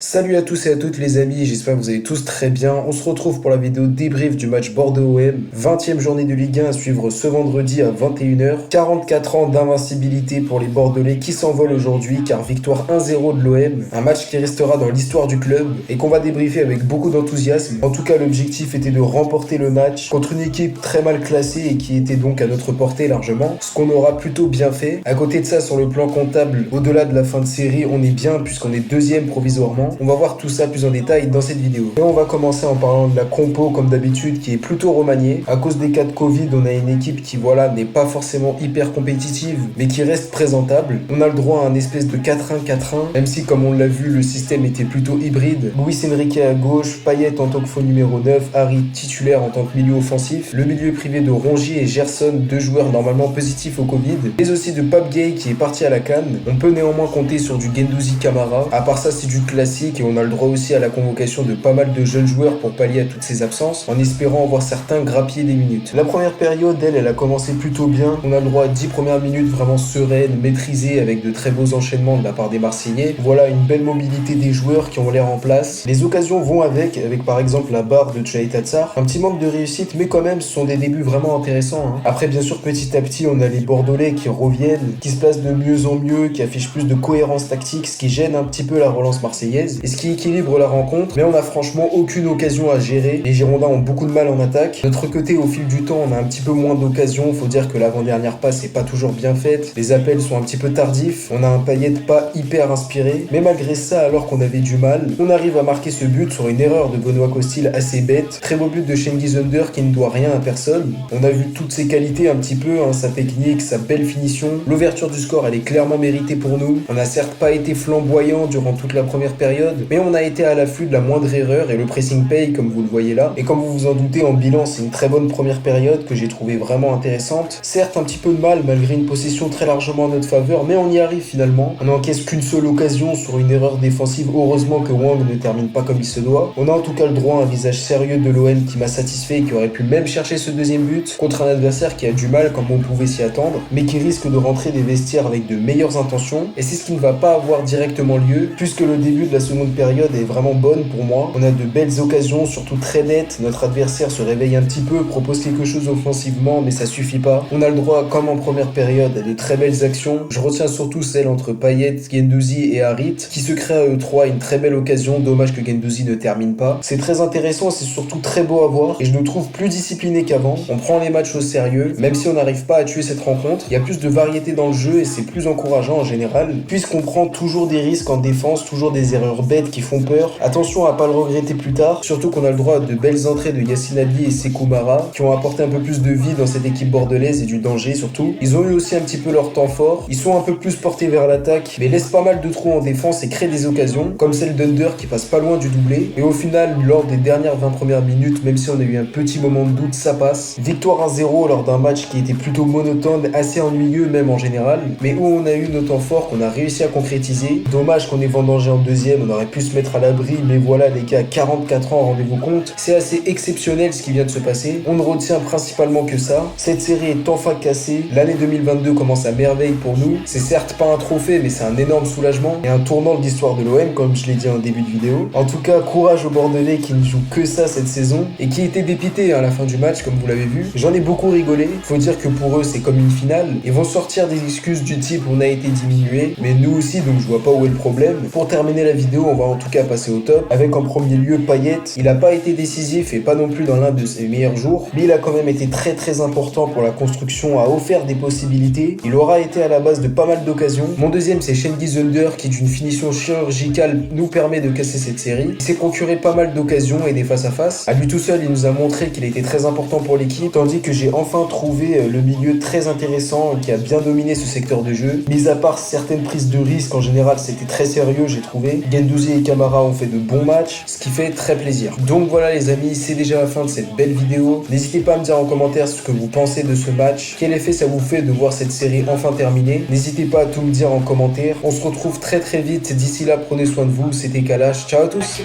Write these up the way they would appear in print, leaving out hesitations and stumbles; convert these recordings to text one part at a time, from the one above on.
Salut à tous et à toutes les amis, j'espère que vous allez tous très bien. On se retrouve pour la vidéo débrief du match Bordeaux-OM, 20e journée de Ligue 1 à suivre ce vendredi à 21h. 44 ans d'invincibilité pour les Bordelais qui s'envolent aujourd'hui car victoire 1-0 de l'OM, un match qui restera dans l'histoire du club et qu'on va débriefer avec beaucoup d'enthousiasme. En tout cas, l'objectif était de remporter le match contre une équipe très mal classée et qui était donc à notre portée largement, ce qu'on aura plutôt bien fait. À côté de ça, sur le plan comptable, au-delà de la fin de série, on est bien puisqu'on est deuxième provisoirement. On va voir tout ça plus en détail dans cette vidéo. Et on va commencer en parlant de la compo comme d'habitude qui est plutôt remaniée. À cause des cas de Covid, on a une équipe qui n'est pas forcément hyper compétitive mais qui reste présentable. On a le droit à un espèce de 4-1-4-1 même si comme on l'a vu le système était plutôt hybride. Luis Enrique à gauche, Payet en tant que faux numéro 9, Harry titulaire en tant que milieu offensif, le milieu privé de Rongier et Gerson, deux joueurs normalement positifs au Covid, mais aussi de Pape Gueye qui est parti à la CAN. On peut néanmoins compter sur du Guendouzi Camara. À part ça, c'est du classique et on a le droit aussi à la convocation de pas mal de jeunes joueurs pour pallier à toutes ces absences, en espérant en voir certains grappiller des minutes. La première période, elle a commencé plutôt bien. On a le droit à 10 premières minutes vraiment sereines, maîtrisées, avec de très beaux enchaînements de la part des Marseillais. Voilà une belle mobilité des joueurs qui ont l'air en place. Les occasions vont avec par exemple la barre de Tchaï Tatsar. Un petit manque de réussite, mais quand même, ce sont des débuts vraiment intéressants. Après, bien sûr, petit à petit, on a les Bordelais qui reviennent, qui se placent de mieux en mieux, qui affichent plus de cohérence tactique, ce qui gêne un petit peu la relance marseillaise et ce qui équilibre la rencontre, mais on n'a franchement aucune occasion à gérer. Les Girondins ont beaucoup de mal en attaque. De notre côté, au fil du temps, on a un petit peu moins d'occasions. Faut dire que l'avant-dernière passe n'est pas toujours bien faite. Les appels sont un petit peu tardifs. On a un Payet pas hyper inspiré. Mais malgré ça, alors qu'on avait du mal, on arrive à marquer ce but sur une erreur de Benoît Costil assez bête. Très beau but de Cengiz Ünder qui ne doit rien à personne. On a vu toutes ses qualités un petit peu, sa technique, sa belle finition. L'ouverture du score, elle est clairement méritée pour nous. On n'a certes pas été flamboyant durant toute la première période, mais on a été à l'affût de la moindre erreur et le pressing paye comme vous le voyez là. Et comme vous vous en doutez, en bilan, c'est une très bonne première période que j'ai trouvée vraiment intéressante. Certes, un petit peu de mal malgré une possession très largement en notre faveur, mais on y arrive finalement. On n'encaisse qu'une seule occasion sur une erreur défensive. Heureusement que Wang ne termine pas comme il se doit. On a en tout cas le droit à un visage sérieux de l'OM qui m'a satisfait et qui aurait pu même chercher ce deuxième but contre un adversaire qui a du mal comme on pouvait s'y attendre, mais qui risque de rentrer des vestiaires avec de meilleures intentions. Et c'est ce qui ne va pas avoir directement lieu puisque le début de la seconde période est vraiment bonne pour moi. On a de belles occasions, surtout très nettes. Notre adversaire se réveille un petit peu, propose quelque chose offensivement, mais ça suffit pas. On a le droit, comme en première période, à de très belles actions. Je retiens surtout celle entre Payet, Guendouzi et Harit, qui se crée à eux trois une très belle occasion. Dommage que Guendouzi ne termine pas. C'est très intéressant, c'est surtout très beau à voir, et je nous trouve plus discipliné qu'avant. On prend les matchs au sérieux, même si on n'arrive pas à tuer cette rencontre. Il y a plus de variété dans le jeu et c'est plus encourageant en général, puisqu'on prend toujours des risques en défense, toujours des erreurs bêtes qui font peur. Attention à pas le regretter plus tard, surtout qu'on a le droit à de belles entrées de Yacine Adli et Sékou Mara qui ont apporté un peu plus de vie dans cette équipe bordelaise et du danger surtout. Ils ont eu aussi un petit peu leur temps fort, ils sont un peu plus portés vers l'attaque mais laissent pas mal de trous en défense et créent des occasions comme celle d'Under qui passe pas loin du doublé. Et au final, lors des dernières 20 premières minutes, même si on a eu un petit moment de doute, ça passe. Victoire 1-0 lors d'un match qui était plutôt monotone, assez ennuyeux même en général, mais où on a eu nos temps forts qu'on a réussi à concrétiser. Dommage qu'on ait vendangé en deuxième, on aurait pu se mettre à l'abri, mais voilà les gars, 44 ans, rendez-vous compte, c'est assez exceptionnel ce qui vient de se passer. On ne retient principalement que ça. Cette série est enfin cassée, l'année 2022 commence à merveille pour nous. C'est certes pas un trophée, mais c'est un énorme soulagement et un tournant de l'histoire de l'OM, comme je l'ai dit en début de vidéo. En tout cas, courage aux Bordelais qui ne jouent que ça cette saison et qui étaient dépités à la fin du match, comme vous l'avez vu. J'en ai beaucoup rigolé. Faut dire que pour eux, c'est comme une finale. Ils vont sortir des excuses du type on a été diminué, mais nous aussi, donc je vois pas où est le problème. Pour terminer la vidéo, on va en tout cas passer au top avec en premier lieu Payet. Il a pas été décisif et pas non plus dans l'un de ses meilleurs jours, mais il a quand même été très très important pour la construction, a offert des possibilités. Il aura été à la base de pas mal d'occasions. Mon deuxième, c'est Cengiz Ünder qui d'une finition chirurgicale nous permet de casser cette série. Il s'est procuré pas mal d'occasions et des face-à-face. À lui tout seul, il nous a montré qu'il était très important pour l'équipe, tandis que j'ai enfin trouvé le milieu très intéressant qui a bien dominé ce secteur de jeu. Mis à part certaines prises de risque, en général c'était très sérieux j'ai trouvé. Guendouzi et Camara ont fait de bons matchs, ce qui fait très plaisir. Donc voilà les amis, c'est déjà la fin de cette belle vidéo. N'hésitez pas à me dire en commentaire ce que vous pensez de ce match, quel effet ça vous fait de voir cette série enfin terminée. N'hésitez pas à tout me dire en commentaire. On se retrouve très très vite, d'ici là prenez soin de vous, c'était Kalash, ciao à tous.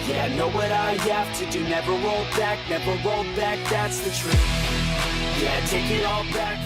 Yeah, I know what I have to do, never roll back, that's the truth. Yeah, take it all back.